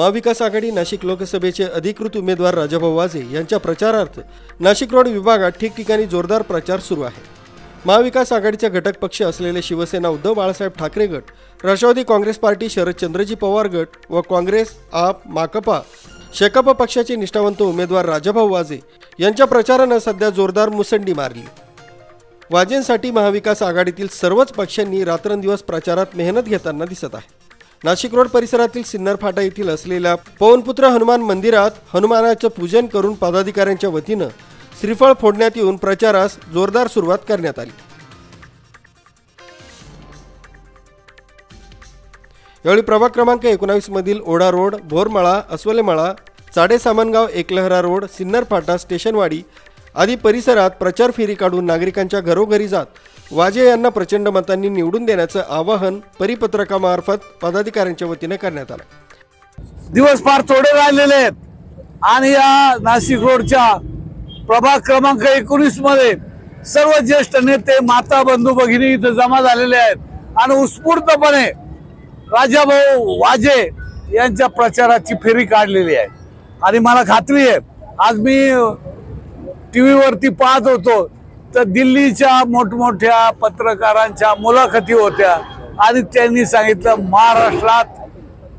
महाविकास आघाडी नाशिक लोकसभेचे अधिकृत उमेदवार राजाभाऊ वाजे यांच्या प्रचारार्थ नाशिक रोड विभागात ठिकठिकाणी जोरदार प्रचार सुरू आहे। महाविकास आघाडीचे घटक पक्ष असलेले शिवसेना उद्धव बाळासाहेब ठाकरे गट, राष्ट्रवादी काँग्रेस पार्टी शरदचंद्रजी पवार गट व काँग्रेस, आप, माकपा, शेकाप पक्षाचे निष्ठावंत उमेदवार राजाभाऊ वाजे यांच्या प्रचारानं सध्या जोरदार मुसंडी मारली। वाजेंसाठी महाविकास आघाडीतील सर्वच पक्षांनी रात्रंदिवस प्रचारात मेहनत घेताना दिसत आहे। नाशिक रोड परिसरातील सिन्नर फाटा येथील असलेल्या पवनपुत्र हनुमान मंदिरात हनुमानाचं पूजन करून पदाधिकाऱ्यांच्या वतीनं श्रीफळ फोडण्यात येऊन प्रचारास जोरदार सुरुवात करण्यात आली। यावेळी प्रभाग क्रमांक 19 मधील ओढा रोड, भोरमळा, अस्वलेमळा, चाडे सामनगाव, एकलहरा रोड, सिन्नर फाटा, स्टेशनवाडी आदी परिसरात प्रचार फेरी काढून नागरिकांच्या घरोघरी जात वाजे यांना प्रचंड मतांनी निवडून देण्याचं आवाहन परिपत्रकामार्फत पदाधिकाऱ्यांच्या वतीने करण्यात आलं। दिवस फार थोडे राहिलेले आहेत आणि या नाशिक रोडच्या प्रभाग क्रमांक 19 मध्ये सर्व ज्येष्ठ नेते, माता, बंधू, भगिनी इथे जमा झालेले आहेत आणि उत्स्फूर्तपणे राजाभाऊ वाजे यांच्या प्रचाराची फेरी काढलेली आहे। आणि मला खात्री आहे, आज मी टीव्ही वरती पाहत होतो तर दिल्लीच्या मोठमोठ्या पत्रकारांच्या मुलाखती होत्या आणि त्यांनी सांगितलं महाराष्ट्रात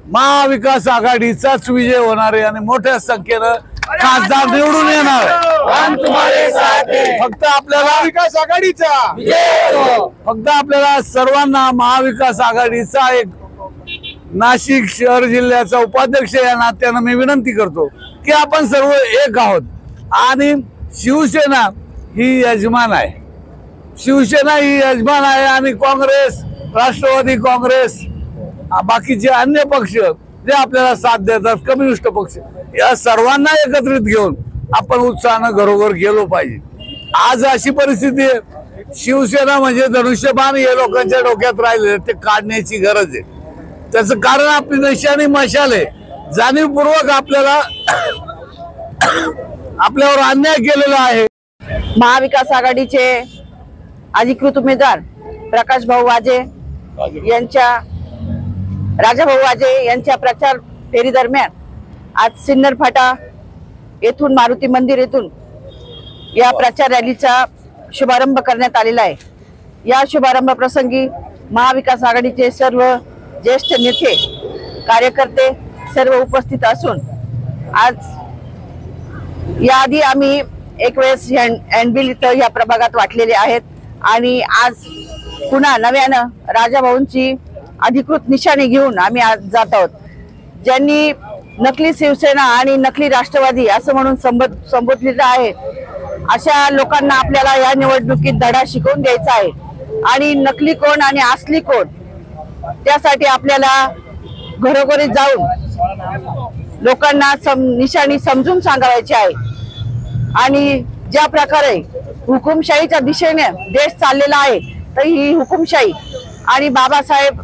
महाविकास आघाडीचाच विजय होणार आहे आणि मोठ्या संख्येनं खासदार निवडून येणार आहे। फक्त आपल्याला विकास आघाडीचा फक्त आपल्याला सर्वांना महाविकास आघाडीचा एक नाशिक शहर जिल्ह्याचा उपाध्यक्ष या नात्यानं मी विनंती करतो की आपण सर्व एक आहोत आणि शिवसेना ही यजमान आहे। शिवसेना ही यजमान आहे आणि काँग्रेस, राष्ट्रवादी काँग्रेस, बाकीचे अन्य पक्ष जे आपल्याला साथ देतात, कम्युनिस्ट पक्ष, या सर्वांना एकत्रित घेऊन आपण उत्साहानं घरोघर गेलो पाहिजे। आज अशी परिस्थिती आहे, शिवसेना म्हणजे धनुष्यबाण हे लोकांच्या डोक्यात राहिले, ते काढण्याची गरज आहे। त्याचं कारण आपली निशाणी मशाल आहे। जाणीवपूर्वक आपल्यावर अन्याय केलेला आहे। महाविकास आघाडीचे अधिकृत उमेदवार प्रकाशभाऊ वाजे यांच्या राजाभाऊ वाजे यांच्या प्रचार फेरी दरम्यान आज सिन्नर फाटा येथून मारुती मंदिर येथून या प्रचार रॅलीचा शुभारंभ करण्यात आलेला आहे। या शुभारंभ प्रसंगी महाविकास आघाडीचे सर्व ज्येष्ठ नेते, कार्यकर्ते सर्व उपस्थित असून आज याआधी आम्ही एक वेळेस हँडबिल इथं या प्रभागात वाटलेले आहेत आणि आज पुन्हा नव्यानं राजाभाऊंची अधिकृत निशाणी घेऊन आम्ही आज जात आहोत। ज्यांनी नकली शिवसेना आणि नकली राष्ट्रवादी असं म्हणून संबोधलेलं आहे, अशा लोकांना आपल्याला या निवडणुकीत धडा शिकवून द्यायचा आहे आणि नकली कोण आणि असली कोण त्यासाठी आपल्याला घरोघरी जाऊन लोकांना निशाणी समजून सांगायची आहे। आणि ज्या प्रकारे हुकुमशाहीच्या दिशेने देश चाललेला आहे, तर ही हुकुमशाही आणि बाबासाहेब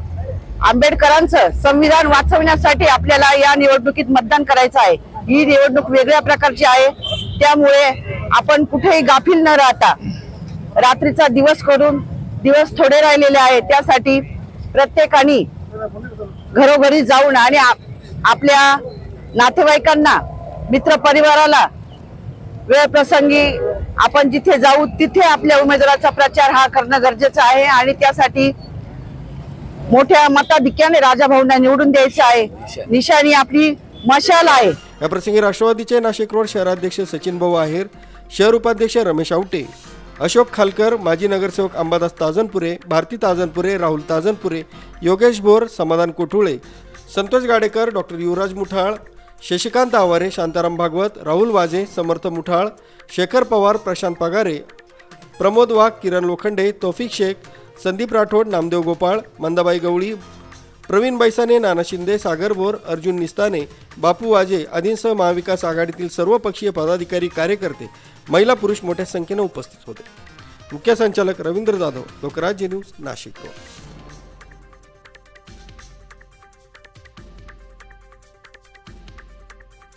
आंबेडकरांचं संविधान वाचवण्यासाठी आपल्याला या निवडणुकीत मतदान करायचं आहे। ही निवडणूक वेगळ्या प्रकारची आहे, त्यामुळे आपण कुठेही गाफील न राहता रात्रीचा दिवस करून, दिवस थोडे राहिलेले आहे, त्यासाठी प्रत्येकाने घरोघरी जाऊन आणि आपल्या नातेवाईकांना, मित्र परिवाराला वेळ प्रसंगी आपण जिथे जाऊ तिथे आपल्या उमेदवाराचा प्रचार हा करणं गरजेचं आहे आणि त्यासाठी मोठ्या मताधिक्याने राजाभाऊंना निवडून द्यायचं आहे। निशाणी आपली मशाल आहे। या प्रसंगी राष्ट्रवादीचे नाशिक रोड शहराध्यक्ष सचिन भाऊ आहेर, शहर उपाध्यक्ष रमेश आवटे, अशोक खालकर, माजी नगरसेवक अंबादास ताजनपुरे, भारती ताजनपुरे, राहुल ताजनपुरे, योगेश भोर, समाधान कोठुळे, संतोष गाडेकर, डॉक्टर युवराज मुठाळ, शशिकांत आवारे, शांताराम भागवत, राहुल वाजे, समर्थ मुठाळ, शेखर पवार, प्रशांत पगारे, प्रमोद वाघ, किरण लोखंडे, तौफिक शेख, संदीप राठोड, नामदेव गोपाळ, मंदाबाई गवळी, प्रवीण बैसाने, नाना शिंदे, सागर बोर, अर्जुन निस्ताने, बापू वाजे आदींसह महाविकास आघाडीतील सर्व पक्षीय पदाधिकारी, कार्यकर्ते, महिला पुरुष मोठ्या संख्येने उपस्थित होते। मुख्य संचालक रवींद्र जाधव, लोकराज्य न्यूज, नाशिक रोड।